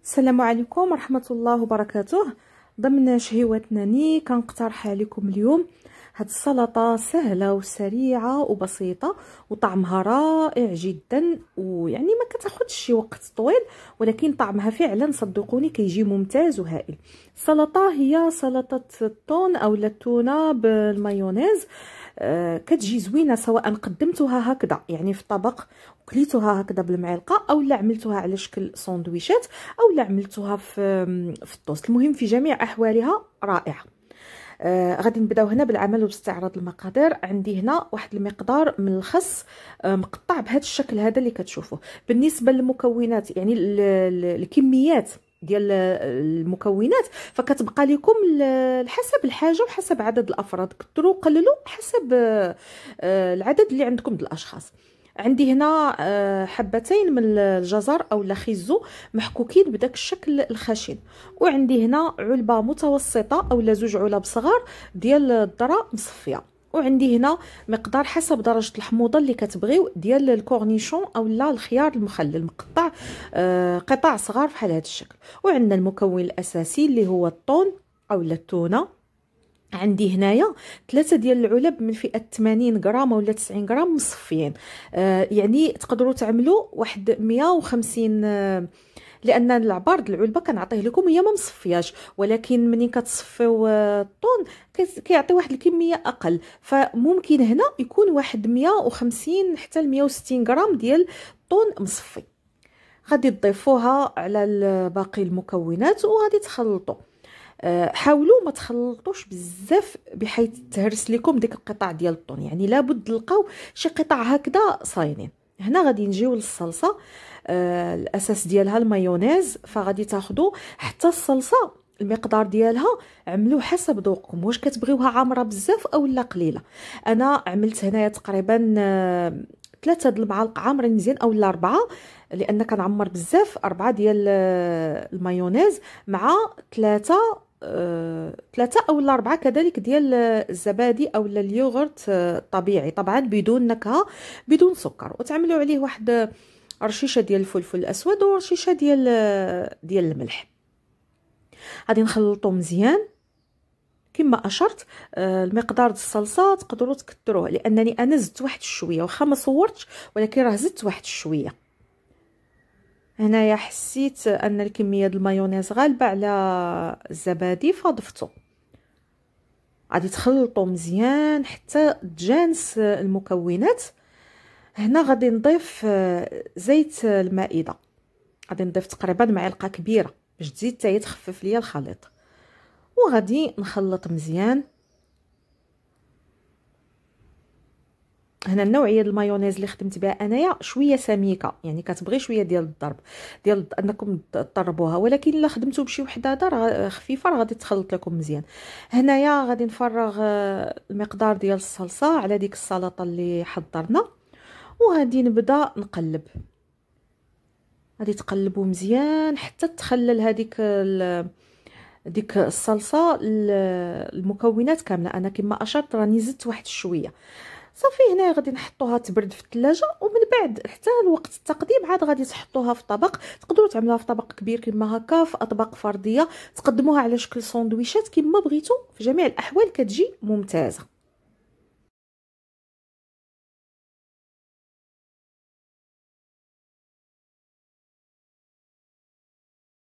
السلام عليكم ورحمة الله وبركاته. ضمن شهيواتنا كنقترح عليكم اليوم هاد السلطة سهلة وسريعة وبسيطة وطعمها رائع جدا، ويعني ما كتاخدش شي وقت طويل، ولكن طعمها فعلا صدقوني كيجي ممتاز وهائل. السلطة هي سلطة الطون او التونة بالمايونيز. كتجي زوينه سواء قدمتوها هكذا يعني في طبق وكليتوها هكذا بالمعلقه، او لا عملتوها على شكل ساندويشات، او لا عملتوها في الطوست. المهم في جميع احوالها رائعه. غادي نبداو هنا بالعمل وباستعراض المقادير. عندي هنا واحد المقدار من الخس مقطع بهذا الشكل هذا اللي كتشوفوه. بالنسبه للمكونات يعني الكميات ديال المكونات فكتبقى لكم حسب الحاجه وحسب عدد الافراد، كثروا قللوا حسب العدد اللي عندكم د الاشخاص. عندي هنا حبتين من الجزر او الخيزو محكوكين بداك الشكل الخشن، وعندي هنا علبه متوسطه او زوج علب صغار ديال الذره مصفيه، وعندي هنا مقدار حسب درجه الحموضه اللي كتبغيو ديال الكورنيشون او لا الخيار المخلل مقطع قطع صغار بحال هذا الشكل. وعندنا المكون الاساسي اللي هو الطون او التونه. عندي هنايا 3 ديال العلب من فئه 80 غرام ولا 90 غرام مصفيين. يعني تقدروا تعملوا واحد 150، لان العبار د العلبه كنعطيه لكم هي ما مصفياش، ولكن ملي كتصفيو الطون كيعطي واحد الكميه اقل، فممكن هنا يكون واحد 150 حتى ل 160 غرام ديال الطون مصفي. غادي تضيفوها على باقي المكونات وغادي تخلطوا. حاولوا ما تخلطوش بزاف بحيث تهرس لكم ديك القطع ديال الطون، يعني لابد تلقاو شي قطع هكذا صاينين. هنا غادي نجيو للصلصه. الاساس ديالها المايونيز، فغادي تاخذوا حتى الصلصه المقدار ديالها عملوه حسب ذوقكم، واش كتبغيوها عامره بزاف او لا قليله. انا عملت هنايا تقريبا 3 د المعالق عامرين مزيان او لا 4، لان كنعمر بزاف 4 ديال المايونيز مع 3 او 4 كذلك ديال الزبادي او اليوغورت الطبيعي، طبعا بدون نكهه بدون سكر. وتعملوا عليه واحد رشيشه ديال الفلفل الاسود ورشيشه ديال الملح. غادي نخلطو مزيان كما اشرت. المقدار د الصلصه تقدروا تكثروه، لانني انا زدت واحد شويه واخا ما صورتش، ولكن راه زدت واحد شويه. هنايا حسيت ان الكميه د المايونيز غالبه على الزبادي فضفتو. غادي تخلطوا مزيان حتى تجانس المكونات. هنا غادي نضيف زيت المائده، غادي نضيف تقريبا معلقه كبيره باش تزيد حتى هي تخفف ليا الخليط، وغادي نخلط مزيان. هنا النوعيه المايونيز اللي خدمت بها انايا شويه سميكه، يعني كتبغي شويه ديال الضرب ديال انكم تطربوها، ولكن الا خدمتو بشي وحده راه خفيفه راه غادي تخلط لكم مزيان. هنايا غادي نفرغ المقدار ديال الصلصه على ديك السلطه اللي حضرنا، وغادي نبدا نقلب. غادي تقلبوا مزيان حتى تخلل هذيك ديك الصلصه المكونات كامله. انا كما اشرت راني زدت واحد شويه صافي. هنا غادي نحطوها تبرد في الثلاجه، ومن بعد حتى الوقت التقديم عاد غادي تحطوها في طبق. تقدروا تعملوها في طبق كبير كما هكا، في اطباق فرديه، تقدموها على شكل ساندويشات كما بغيتو. في جميع الاحوال كتجي ممتازه.